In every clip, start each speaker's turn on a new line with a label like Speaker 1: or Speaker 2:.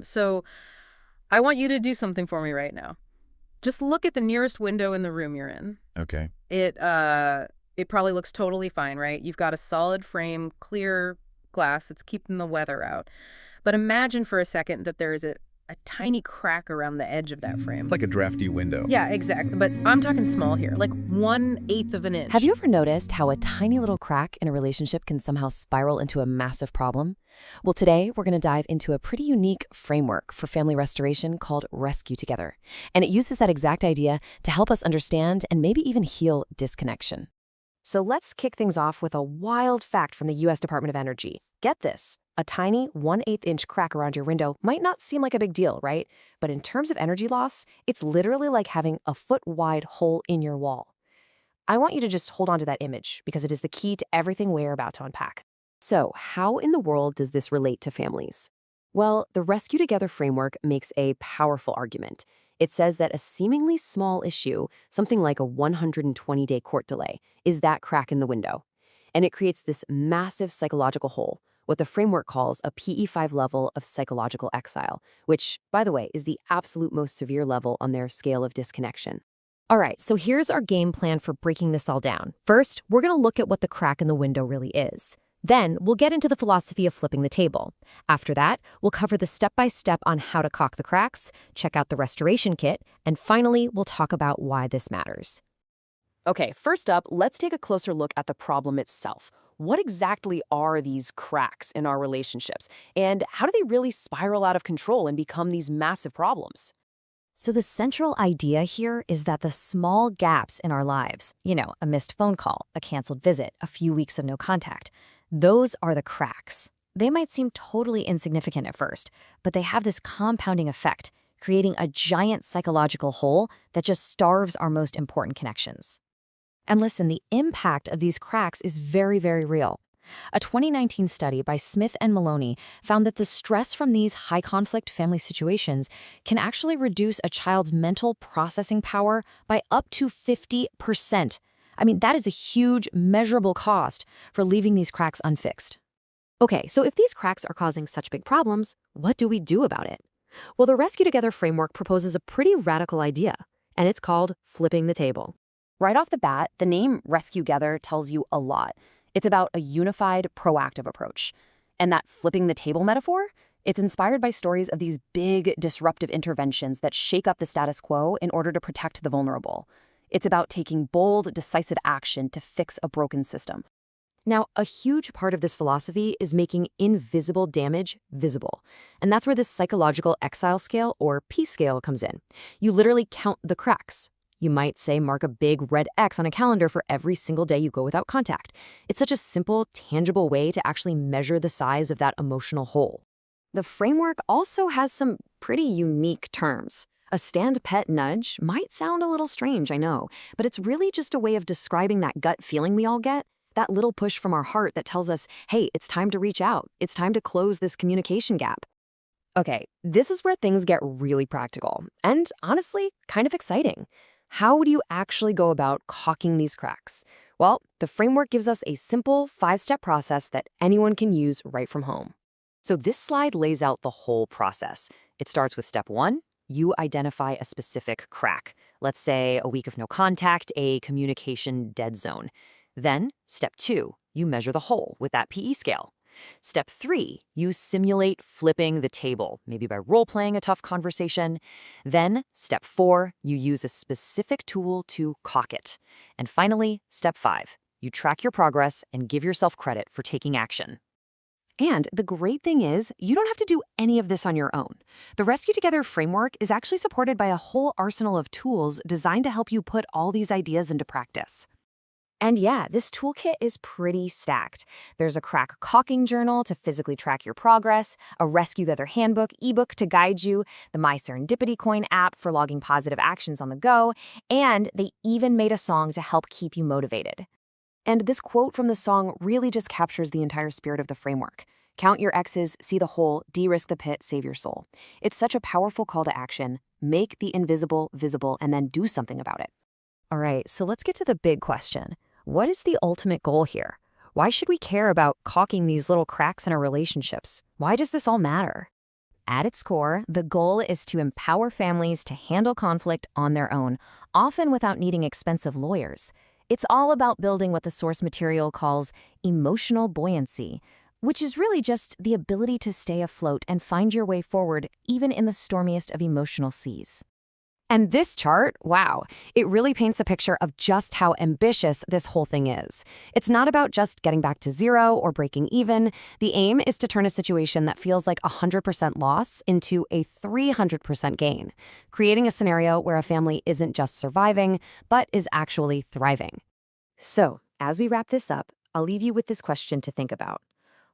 Speaker 1: So I want you to do something for me right now. Just look at the nearest window in the room you're in.
Speaker 2: Okay.
Speaker 1: It probably looks totally fine, right? You've got a solid frame, clear glass. It's keeping the weather out. But imagine for a second that there is a tiny crack around the edge of that frame.
Speaker 2: Like a drafty window.
Speaker 1: Yeah, exactly. But I'm talking small here, like 1/8 of an inch.
Speaker 3: Have you ever noticed how a tiny little crack in a relationship can somehow spiral into a massive problem? Well, today we're going to dive into a pretty unique framework for family restoration called Rescuegether. And it uses that exact idea to help us understand and maybe even heal disconnection. So let's kick things off with a wild fact from the U.S. Department of Energy. Get this. A tiny 1/8 inch crack around your window might not seem like a big deal, right? But in terms of energy loss, it's literally like having a foot-wide hole in your wall. I want you to just hold on to that image because it is the key to everything we're about to unpack. So, how in the world does this relate to families? Well, the Rescuegether framework makes a powerful argument. It says that a seemingly small issue, something like a 120-day court delay, is that crack in the window. And it creates this massive psychological hole, what the framework calls a PE5 level of psychological exile, which, by the way, is the absolute most severe level on their scale of disconnection. All right, so here's our game plan for breaking this all down. First, we're going to look at what the crack in the window really is. Then, we'll get into the philosophy of flipping the table. After that, we'll cover the step-by-step on how to caulk the cracks, check out the restoration kit, and finally, we'll talk about why this matters. Okay, first up, let's take a closer look at the problem itself. What exactly are these cracks in our relationships? And how do they really spiral out of control and become these massive problems? So the central idea here is that the small gaps in our lives, a missed phone call, a canceled visit, a few weeks of no contact, those are the cracks. They might seem totally insignificant at first, but they have this compounding effect, creating a giant psychological hole that just starves our most important connections. And listen, the impact of these cracks is very, very real. A 2019 study by Smith and Maloney found that the stress from these high-conflict family situations can actually reduce a child's mental processing power by up to 50%. I mean, that is a huge, measurable cost for leaving these cracks unfixed. Okay, so if these cracks are causing such big problems, what do we do about it? Well, the Rescuegether framework proposes a pretty radical idea, and it's called flipping the table. Right off the bat, the name Rescuegether tells you a lot. It's about a unified, proactive approach. And that flipping the table metaphor, it's inspired by stories of these big, disruptive interventions that shake up the status quo in order to protect the vulnerable. It's about taking bold, decisive action to fix a broken system. Now, a huge part of this philosophy is making invisible damage visible. And that's where this psychological exile scale, or P scale, comes in. You literally count the cracks. You might say mark a big red X on a calendar for every single day you go without contact. It's such a simple, tangible way to actually measure the size of that emotional hole. The framework also has some pretty unique terms. A stand pet nudge might sound a little strange, I know, but it's really just a way of describing that gut feeling we all get, that little push from our heart that tells us, hey, it's time to reach out. It's time to close this communication gap. Okay, this is where things get really practical and, honestly, kind of exciting. How do you actually go about caulking these cracks? Well, the framework gives us a simple 5-step process that anyone can use right from home. So this slide lays out the whole process. It starts with step 1. You identify a specific crack. Let's say a week of no contact, a communication dead zone. Then, step 2, you measure the hole with that PE scale. Step 3, you simulate flipping the table, maybe by role-playing a tough conversation. Then, step 4, you use a specific tool to caulk it. And finally, step 5, you track your progress and give yourself credit for taking action. And the great thing is, you don't have to do any of this on your own. The Rescuegether framework is actually supported by a whole arsenal of tools designed to help you put all these ideas into practice. And yeah, this toolkit is pretty stacked. There's a crack caulking journal to physically track your progress, a Rescuegether handbook, ebook to guide you, the My Serendipity Coin app for logging positive actions on the go, and they even made a song to help keep you motivated. And this quote from the song really just captures the entire spirit of the framework. Count your X's, see the whole, de-risk the pit, save your soul. It's such a powerful call to action. Make the invisible visible and then do something about it. All right, so let's get to the big question. What is the ultimate goal here? Why should we care about caulking these little cracks in our relationships? Why does this all matter? At its core, the goal is to empower families to handle conflict on their own, often without needing expensive lawyers. It's all about building what the source material calls emotional buoyancy, which is really just the ability to stay afloat and find your way forward even in the stormiest of emotional seas. And this chart, wow, it really paints a picture of just how ambitious this whole thing is. It's not about just getting back to zero or breaking even. The aim is to turn a situation that feels like 100% loss into a 300% gain, creating a scenario where a family isn't just surviving, but is actually thriving. So, as we wrap this up, I'll leave you with this question to think about.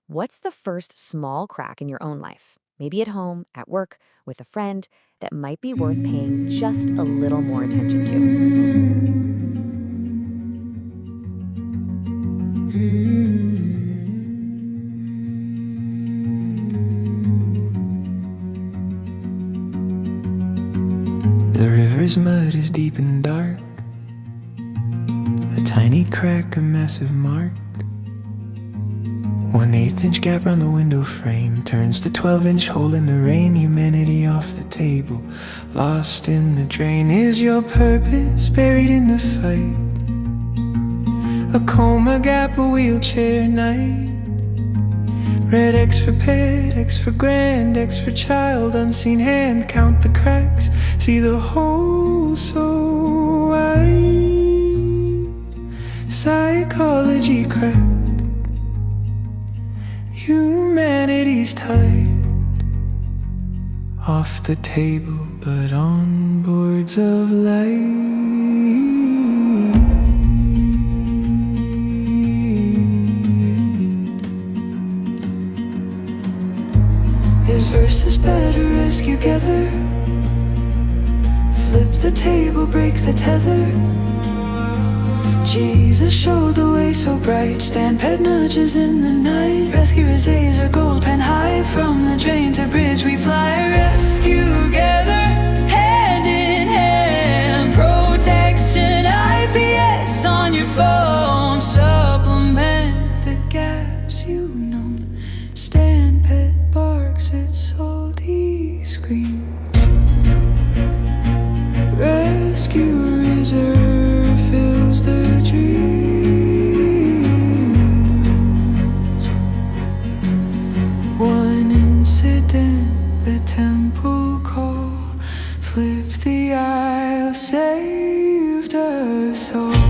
Speaker 3: What's the first small crack in your own life? Maybe at home, at work, with a friend, that might be worth paying just a little more attention to.
Speaker 2: The river's mud is deep and dark, a tiny crack, a massive mark. 1/8 inch gap round the window frame turns to 12-inch hole in the rain. Humanity off the table, lost in the drain. Is your purpose buried in the fight? A coma gap, a wheelchair night. Red X for pet, X for grand, X for child. Unseen hand, count the cracks, see the hole so wide. Psychology cracked, humanity's tied. Off the table, but on boards of light. Is versus better, Rescuegether? Flip the table, break the tether. Jesus showed the way so bright. Stand pet nudges in the night. Rescue his Azer, gold pen high. From the drain to bridge we fly. Rescuegether, hand in hand. Protection, IPS on your phone. Supplement the gaps you've known. Stand pet barks at salty screams. Rescue reserve fills the dreams. One incident, the temple call, flipped the aisle, saved us all.